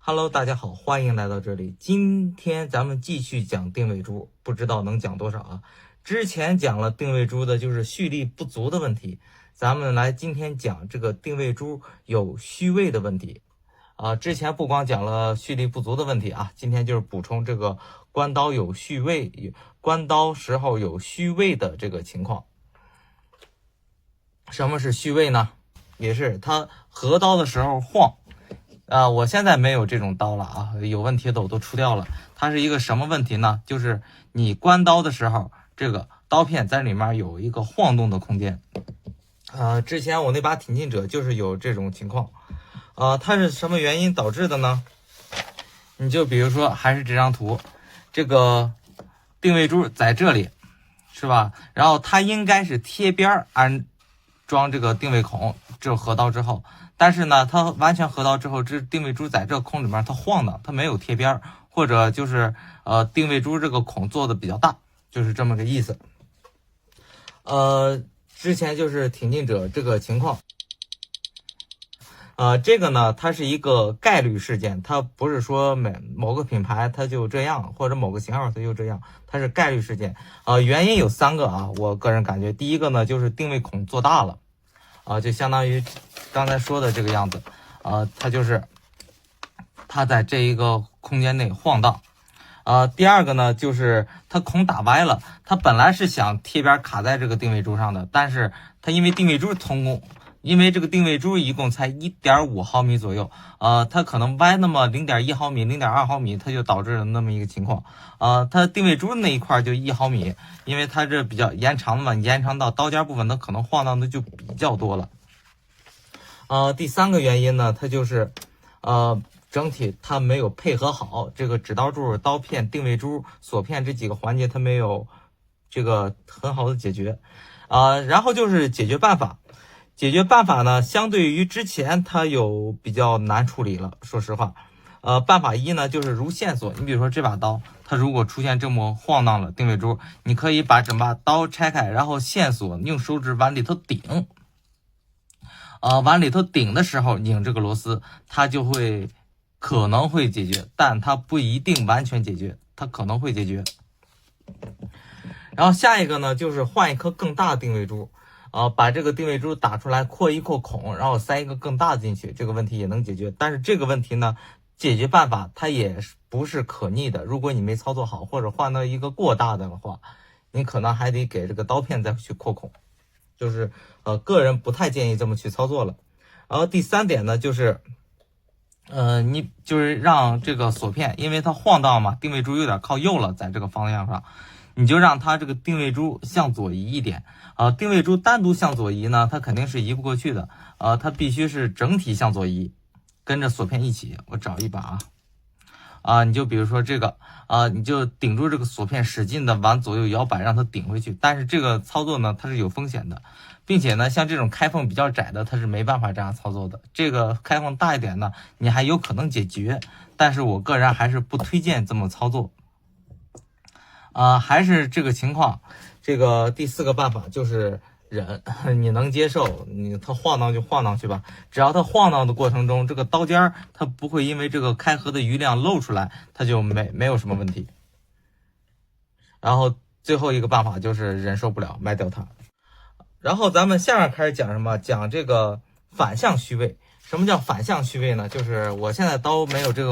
Hello，大家好，欢迎来到这里。今天咱们继续讲定位珠，不知道能讲多少啊？之前讲了定位珠的就是蓄力不足的问题，咱们来今天讲这个定位珠有虚位的问题。之前不光讲了蓄力不足的问题啊，今天就是补充这个关刀有虚位，关刀时候有虚位的这个情况。什么是虚位呢？也是它合刀的时候晃。我现在没有这种刀了啊，有问题的我都出掉了。它是一个什么问题呢？就是你关刀的时候，这个刀片在里面有一个晃动的空间。之前我那把挺进者就是有这种情况。它是什么原因导致的呢？你就比如说还是这张图，这个定位珠在这里，是吧？然后它应该是贴边安装这个定位孔，这合刀之后。但是呢，它完全合刀之后，这定位珠在这个孔里面它晃荡，它没有贴边，或者就是定位珠这个孔做的比较大，就是这么个意思。之前就是挺进者这个情况。这个呢，它是一个概率事件，它不是说某个品牌它就这样，或者某个型号它就这样，它是概率事件。原因有3个啊，我个人感觉，第一个呢就是定位孔做大了。就相当于刚才说的这个样子，它就是它在这一个空间内晃荡。第二个呢，就是它孔打歪了，它本来是想贴边卡在这个定位珠上的，但是它因为定位珠因为这个定位珠一共才 1.5 毫米左右，它可能歪那么 0.1 毫米 0.2 毫米，它就导致了那么一个情况。它定位珠那一块就1毫米，因为它这比较延长的嘛，延长到刀尖部分，它可能晃荡的就比较多了。第3个原因呢，它就是整体它没有配合好，这个指刀柱、刀片、定位珠、锁片这几个环节它没有这个很好的解决。然后就是解决办法。解决办法呢，相对于之前它有比较难处理了，说实话。办法1呢，就是如线索。你比如说这把刀，它如果出现这么晃荡了定位珠，你可以把整把刀拆开，然后线索用手指往里头顶。往里头顶的时候拧这个螺丝，它就会可能会解决，但它不一定完全解决，它可能会解决。然后下一个呢，就是换一颗更大的定位珠。把这个定位珠打出来，扩一扩孔，然后塞一个更大的进去，这个问题也能解决。但是这个问题呢，解决办法它也不是可逆的。如果你没操作好，或者换到一个过大的话，你可能还得给这个刀片再去扩孔。就是个人不太建议这么去操作了。然后第3点呢，就是你就是让这个锁片，因为它晃荡嘛，定位珠有点靠右了，在这个方向上。你就让它这个定位珠向左移一点。定位珠单独向左移呢，它肯定是移不过去的。它必须是整体向左移，跟着锁片一起。我找一把你就比如说这个你就顶住这个锁片，使劲的往左右摇摆，让它顶回去。但是这个操作呢，它是有风险的，并且呢，像这种开缝比较窄的，它是没办法这样操作的。这个开缝大一点呢，你还有可能解决，但是我个人还是不推荐这么操作。还是这个情况。这个第4个办法就是忍，你能接受，它晃荡就晃荡去吧。只要它晃荡的过程中，这个刀尖它不会因为这个开合的余量露出来，它就没有什么问题。然后最后一个办法就是忍受不了卖掉它。然后咱们下面开始讲什么？讲这个反向虚位。什么叫反向虚位呢？就是我现在刀没有这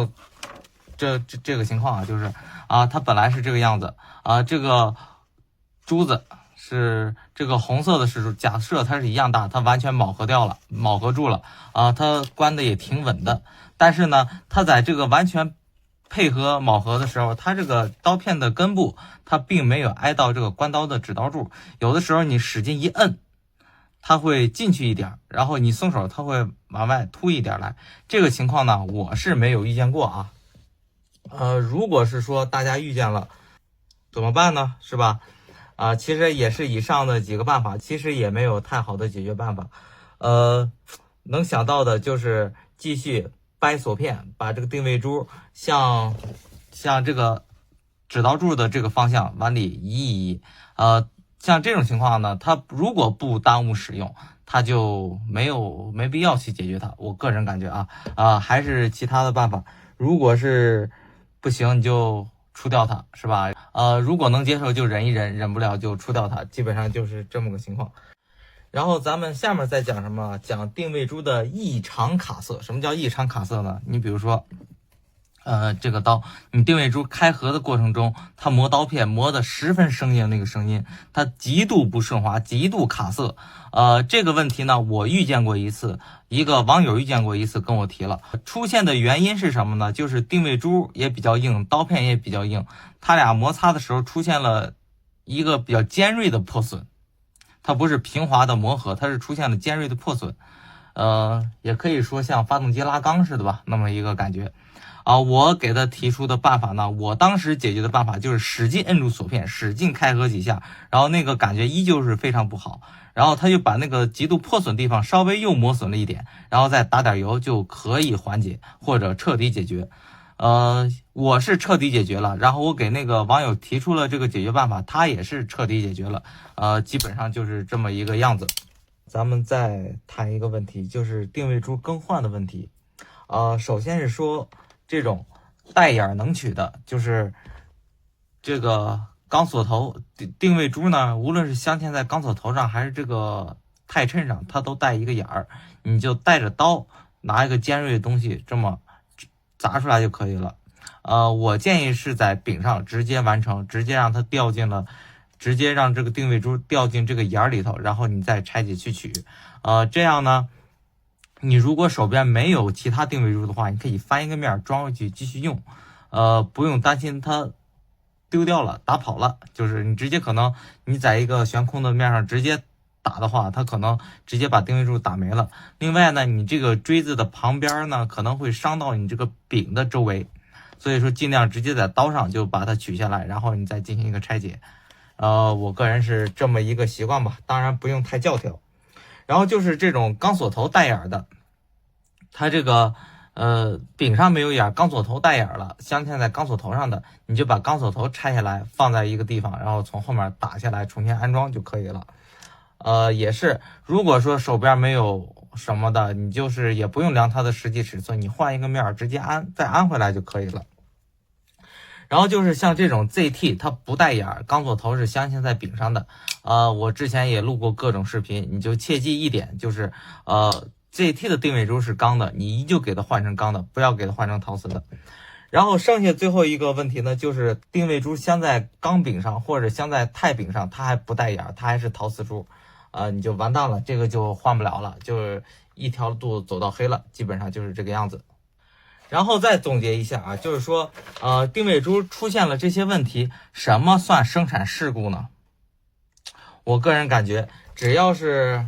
个情况啊，就是它本来是这个样子这个珠子是这个红色的是假设它是一样大，它完全铆合住了它关的也挺稳的。但是呢，它在这个完全配合铆合的时候，它这个刀片的根部它并没有挨到这个关刀的指刀柱，有的时候你使劲一摁，它会进去一点，然后你松手它会往外凸一点来。这个情况呢，我是没有遇见过啊。如果是说大家遇见了怎么办呢？是吧？其实也是以上的几个办法，其实也没有太好的解决办法。能想到的就是继续掰锁片，把这个定位珠向这个指刀柱的这个方向往里移一移。像这种情况呢，它如果不耽误使用，它就没必要去解决它。我个人感觉还是其他的办法。如果是不行，你就出掉它，是吧？如果能接受就忍一忍，忍不了就出掉它，基本上就是这么个情况。然后咱们下面再讲什么？讲定位珠的异常卡色。什么叫异常卡色呢？你比如说，这个刀，你定位珠开合的过程中，它磨刀片磨得十分生硬，那个声音，它极度不顺滑，极度卡色。这个问题呢，我遇见过一次，一个网友遇见过一次，跟我提了。出现的原因是什么呢？就是定位珠也比较硬，刀片也比较硬，它俩摩擦的时候出现了一个比较尖锐的破损。它不是平滑的磨合，它是出现了尖锐的破损，也可以说像发动机拉缸似的吧，那么一个感觉。我给他提出的办法呢，我当时解决的办法就是使劲摁住锁片，使劲开合几下，然后那个感觉依旧是非常不好。然后他就把那个极度破损地方稍微又磨损了一点，然后再打点油就可以缓解或者彻底解决。我是彻底解决了，然后我给那个网友提出了这个解决办法，他也是彻底解决了。基本上就是这么一个样子。咱们再谈一个问题，就是定位珠更换的问题。首先是说这种带眼能取的，就是这个钢锁头定位珠呢，无论是镶嵌在钢锁头上还是这个钛衬上，它都带一个眼儿，你就带着刀拿一个尖锐的东西这么砸出来就可以了。我建议是在柄上直接完成，直接让它掉进了，直接让这个定位珠掉进这个眼儿里头，然后你再拆解去取。这样呢，你如果手边没有其他定位珠的话，你可以翻一个面装回去继续用，不用担心它丢掉了打跑了。就是你直接可能你在一个悬空的面上直接打的话，它可能直接把定位珠打没了。另外呢，你这个锥子的旁边呢可能会伤到你这个柄的周围，所以说尽量直接在刀上就把它取下来，然后你再进行一个拆解。我个人是这么一个习惯吧，当然不用太教条。然后就是这种钢锁头带眼的，它这个柄上没有眼，钢锁头带眼了，镶嵌在钢锁头上的，你就把钢锁头拆下来放在一个地方，然后从后面打下来重新安装就可以了。也是，如果说手边没有什么的，你就是也不用量它的实际尺寸，你换一个面直接再安回来就可以了。然后就是像这种 ZT 它不带眼，钢锁头是镶嵌在柄上的。我之前也录过各种视频，你就切记一点，就是ZT 的定位珠是钢的，你依旧给它换成钢的，不要给它换成陶瓷的。然后剩下最后一个问题呢，就是定位珠镶在钢柄上或者镶在钛柄上，它还不带眼，它还是陶瓷珠，你就完蛋了，这个就换不了了，就是一条路走到黑了，基本上就是这个样子。然后再总结一下啊，就是说，定位珠出现了这些问题，什么算生产事故呢？我个人感觉，只要是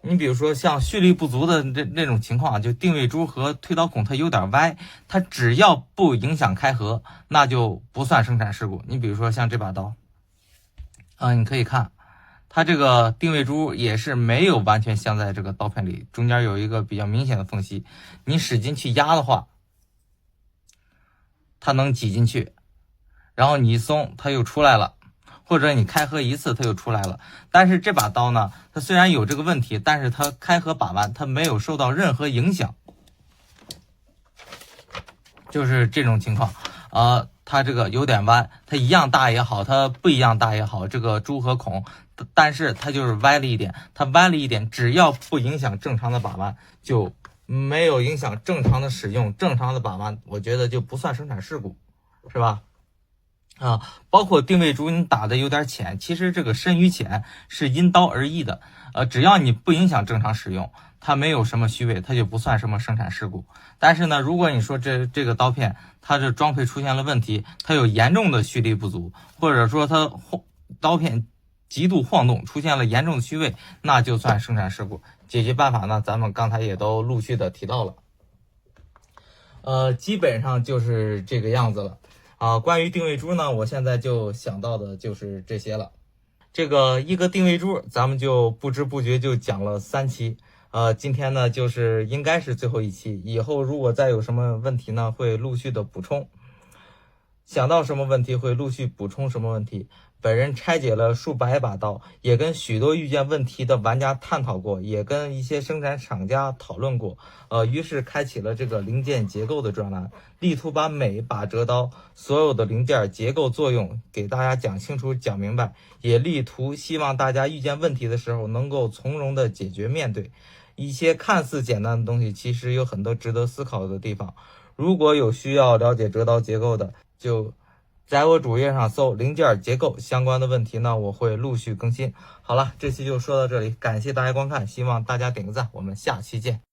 你比如说像蓄力不足的那种情况，就定位珠和推刀孔它有点歪，它只要不影响开合，那就不算生产事故。你比如说像这把刀，你可以看。它这个定位珠也是没有完全镶在这个刀片里，中间有一个比较明显的缝隙，你使劲去压的话，它能挤进去，然后你一松它又出来了，或者你开合一次它又出来了。但是这把刀呢，它虽然有这个问题，但是它开合把玩它没有受到任何影响，就是这种情况。它这个有点弯，它一样大也好，它不一样大也好，这个珠和孔，但是它就是歪了一点，它歪了一点，只要不影响正常的把玩，就没有影响正常的使用，正常的把玩，我觉得就不算生产事故，是吧？包括定位珠你打的有点浅，其实这个深与浅是因刀而异的，只要你不影响正常使用，它没有什么虚位，它就不算什么生产事故。但是呢，如果你说这个刀片它这装配出现了问题，它有严重的蓄力不足，或者说它刀片极度晃动，出现了严重的虚位，那就算生产事故。解决办法呢，咱们刚才也都陆续的提到了。基本上就是这个样子了。关于定位珠呢，我现在就想到的就是这些了。这个一个定位珠，咱们就不知不觉就讲了3期。今天呢，就是应该是最后一期，以后如果再有什么问题呢，会陆续的补充。想到什么问题会陆续补充什么问题，本人拆解了数百把刀，也跟许多遇见问题的玩家探讨过，也跟一些生产厂家讨论过。于是开启了这个零件结构的专栏，力图把每把折刀所有的零件结构作用给大家讲清楚、讲明白，也力图希望大家遇见问题的时候能够从容的解决面对。一些看似简单的东西，其实有很多值得思考的地方。如果有需要了解折刀结构的，就在我主页上搜零件结构相关的问题呢，我会陆续更新。好了，这期就说到这里，感谢大家观看，希望大家点个赞，我们下期见。